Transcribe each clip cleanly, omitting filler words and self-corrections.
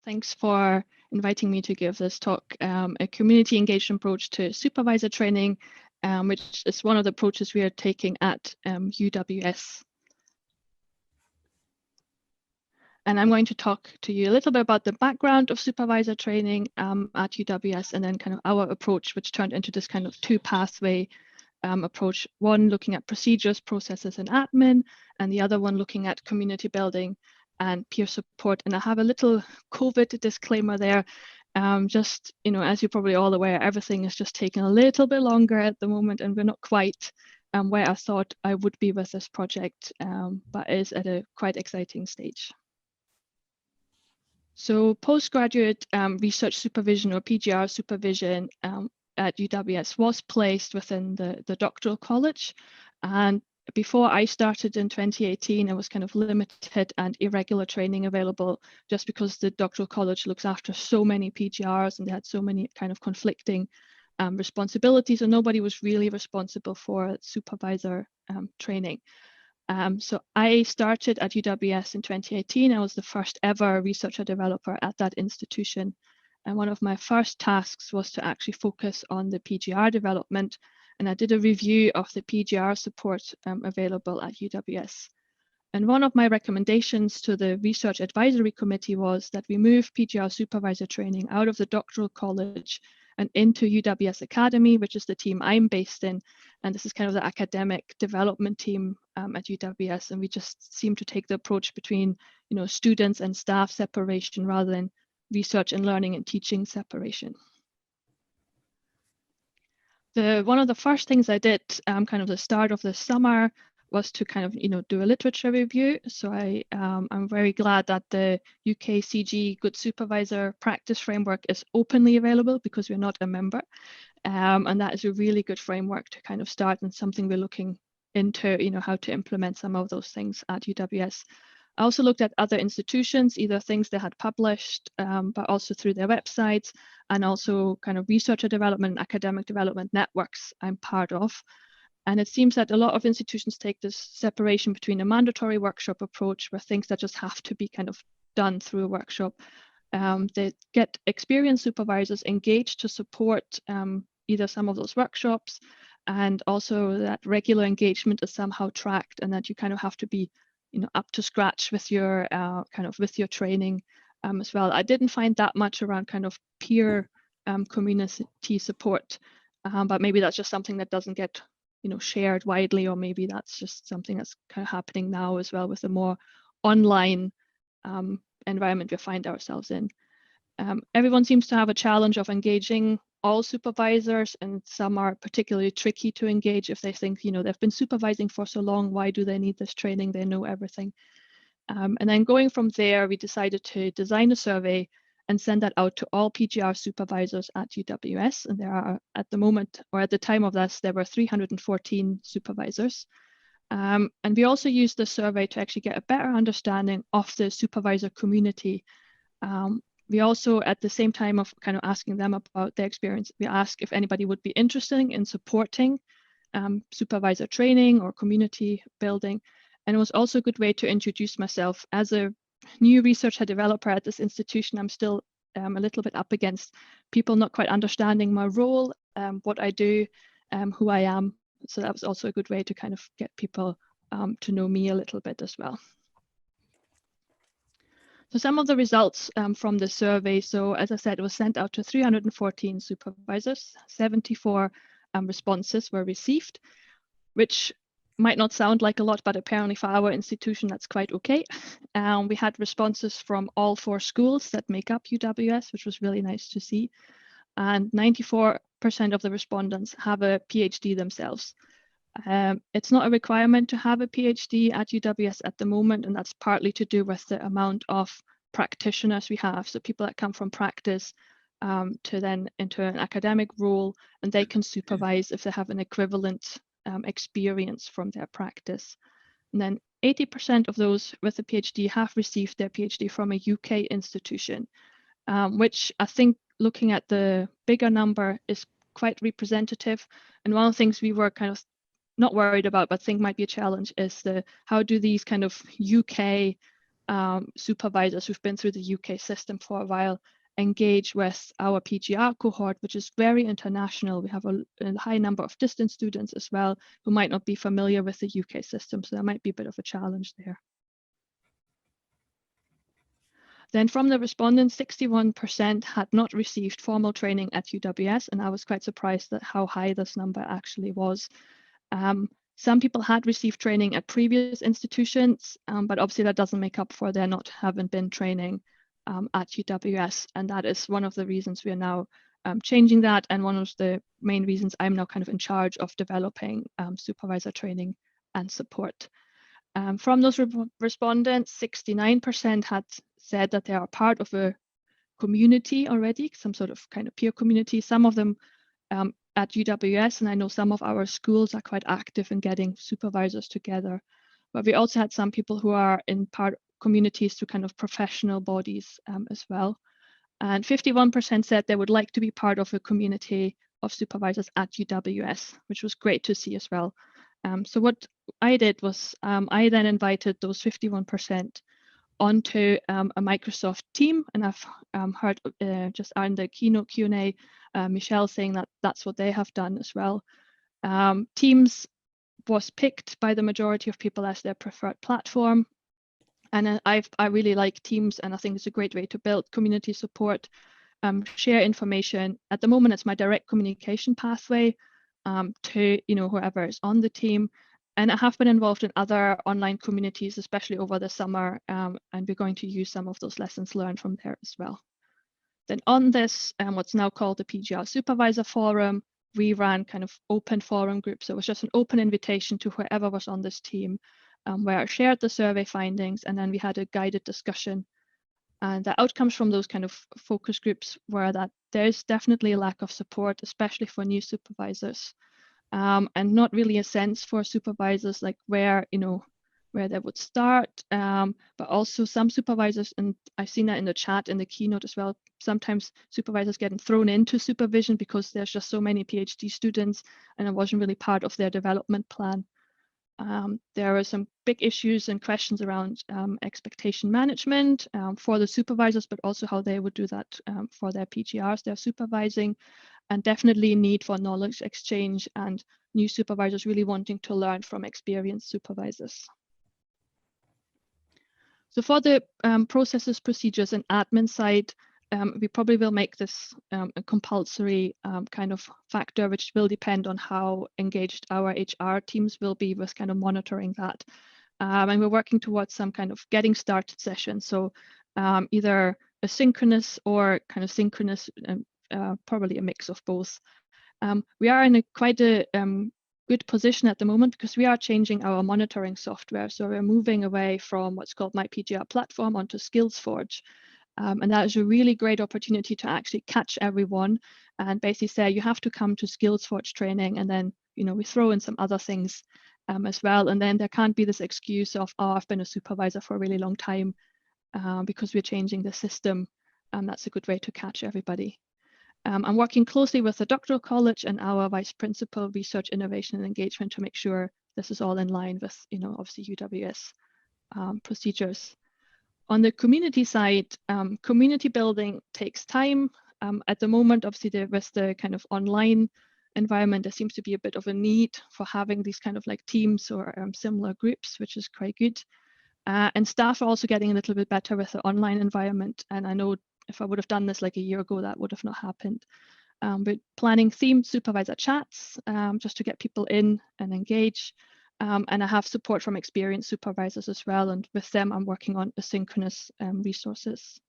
Thanks for inviting me to give this talk, a community engaged approach to supervisor training, which is one of the approaches we are taking at UWS. And I'm going to talk to you a little bit about the background of supervisor training at UWS, and then kind of our approach, which turned into this kind of two-pathway approach. One looking at procedures, processes, and admin, and the other one looking at community building and peer support. And I have a little COVID disclaimer there. Just, as you're probably all aware, everything is just taking a little bit longer at the moment, and we're not quite where I thought I would be with this project, but is at a quite exciting stage. So postgraduate research supervision, or PGR supervision, at UWS was placed within the doctoral college. And before I started in 2018, there was kind of limited and irregular training available, just because the doctoral college looks after so many PGRs and they had so many kind of conflicting responsibilities, and nobody was really responsible for supervisor training. So I started at UWS in 2018. I was the first ever researcher developer at that institution. And one of my first tasks was to actually focus on the PGR development. And I did a review of the PGR support available at UWS. And one of my recommendations to the Research Advisory Committee was that we move PGR supervisor training out of the doctoral college and into UWS Academy, which is the team I'm based in. And this is kind of the academic development team at UWS. And we just seem to take the approach between, students and staff separation rather than research and learning and teaching separation. One of the first things I did kind of the start of the summer was to kind of, do a literature review. So I'm very glad that the UKCG Good Supervisor Practice Framework is openly available, because we're not a member. And that is a really good framework to kind of start, and something we're looking into, how to implement some of those things at UWS. I also looked at other institutions, either things they had published, but also through their websites, and also kind of researcher development and academic development networks I'm part of. And it seems that a lot of institutions take this separation between a mandatory workshop approach, where things that just have to be kind of done through a workshop. They get experienced supervisors engaged to support either some of those workshops, and also that regular engagement is somehow tracked, and that you kind of have to be up to scratch with your with your training as well. I didn't find that much around kind of peer community support, but maybe that's just something that doesn't get shared widely, or maybe that's just something that's kind of happening now as well with the more online environment we find ourselves in. Everyone seems to have a challenge of engaging all supervisors, and some are particularly tricky to engage if they think, they've been supervising for so long, why do they need this training? They know everything. And then going from there, we decided to design a survey and send that out to all PGR supervisors at UWS. And there are, at the moment, or at the time of this, there were 314 supervisors. And we also used the survey to actually get a better understanding of the supervisor community. We also, at the same time of kind of asking them about their experience, we asked if anybody would be interested in supporting supervisor training or community building. And it was also a good way to introduce myself. As a new researcher developer at this institution, I'm still a little bit up against people not quite understanding my role, what I do, who I am. So that was also a good way to kind of get people to know me a little bit as well. So some of the results from the survey. So as I said, it was sent out to 314 supervisors. 74 responses were received, which might not sound like a lot, but apparently for our institution, that's quite okay. We had responses from all 4 schools that make up UWS, which was really nice to see. And 94% of the respondents have a PhD themselves. It's not a requirement to have a PhD at UWS at the moment, and that's partly to do with the amount of practitioners we have. So people that come from practice to then into an academic role, and they can supervise if they have an equivalent experience from their practice. And then 80% of those with a PhD have received their PhD from a UK institution, which I think, looking at the bigger number, is quite representative. And one of the things we were kind of not worried about, but think might be a challenge, is how do these kind of UK supervisors who've been through the UK system for a while engage with our PGR cohort, which is very international. We have a high number of distance students as well who might not be familiar with the UK system, so that might be a bit of a challenge there. Then from the respondents, 61% had not received formal training at UWS, and I was quite surprised at how high this number actually was. Some people had received training at previous institutions, but obviously that doesn't make up for their not having been training at UWS, and that is one of the reasons we are now changing that, and one of the main reasons I'm now kind of in charge of developing supervisor training and support. From those respondents, 69% had said that they are part of a community already, some sort of kind of peer community. Some of them at UWS, and I know some of our schools are quite active in getting supervisors together. But we also had some people who are in part communities to kind of professional bodies as well. And 51% said they would like to be part of a community of supervisors at UWS, which was great to see as well. So what I did was I then invited those 51% onto a Microsoft team, and I've heard just on the keynote Q&A, Michelle saying that that's what they have done as well. Teams was picked by the majority of people as their preferred platform, and I really like Teams, and I think it's a great way to build community support, share information. At the moment, it's my direct communication pathway to whoever is on the team. And I have been involved in other online communities, especially over the summer, and we're going to use some of those lessons learned from there as well. Then on this, what's now called the PGR Supervisor Forum, we ran kind of open forum groups. So it was just an open invitation to whoever was on this team, where I shared the survey findings, and then we had a guided discussion. And the outcomes from those kind of focus groups were that there's definitely a lack of support, especially for new supervisors. And not really a sense for supervisors like where they would start, but also some supervisors, and I've seen that in the chat in the keynote as well, sometimes supervisors getting thrown into supervision because there's just so many PhD students and it wasn't really part of their development plan. There are some big issues and questions around expectation management for the supervisors, but also how they would do that for their PGRs they're supervising, and definitely need for knowledge exchange and new supervisors really wanting to learn from experienced supervisors. So for the processes, procedures, and admin side, we probably will make this a compulsory kind of factor, which will depend on how engaged our HR teams will be with kind of monitoring that. And we're working towards some kind of getting started session. So either asynchronous or kind of synchronous, probably a mix of both. We are in quite a good position at the moment because we are changing our monitoring software. So we're moving away from what's called My PGR platform onto SkillsForge. And that is a really great opportunity to actually catch everyone and basically say, you have to come to SkillsForge training. And then, we throw in some other things as well. And then there can't be this excuse of, oh, I've been a supervisor for a really long time because we're changing the system. That's a good way to catch everybody. I'm working closely with the doctoral college and our vice principal, research, innovation, and engagement to make sure this is all in line with, obviously UWS procedures. On the community side, community building takes time. At the moment, obviously, with the kind of online environment, there seems to be a bit of a need for having these kind of like teams or similar groups, which is quite good. And staff are also getting a little bit better with the online environment. And I know if I would have done this like a year ago, that would have not happened. But planning themed supervisor chats just to get people in and engage. And I have support from experienced supervisors as well. And with them, I'm working on asynchronous resources.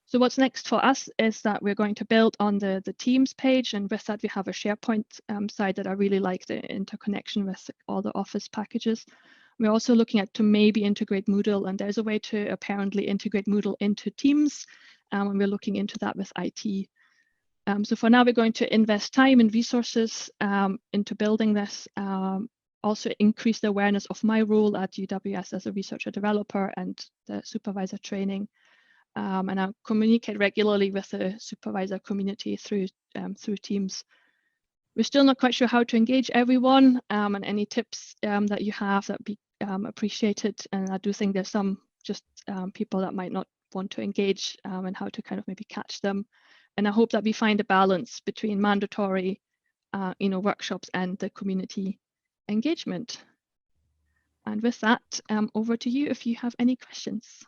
So what's next for us is that we're going to build on the Teams page. And with that, we have a SharePoint side that I really like, the interconnection with all the Office packages. We're also looking at to maybe integrate Moodle, and there's a way to apparently integrate Moodle into Teams, and we're looking into that with IT. So for now, we're going to invest time and resources into building this, also increase the awareness of my role at UWS as a researcher developer and the supervisor training. And I'll communicate regularly with the supervisor community through Teams. We're still not quite sure how to engage everyone, and any tips that you have that would be appreciated. And I do think there's some just people that might not want to engage, and how to kind of maybe catch them. And I hope that we find a balance between mandatory workshops and the community engagement. And with that, over to you if you have any questions.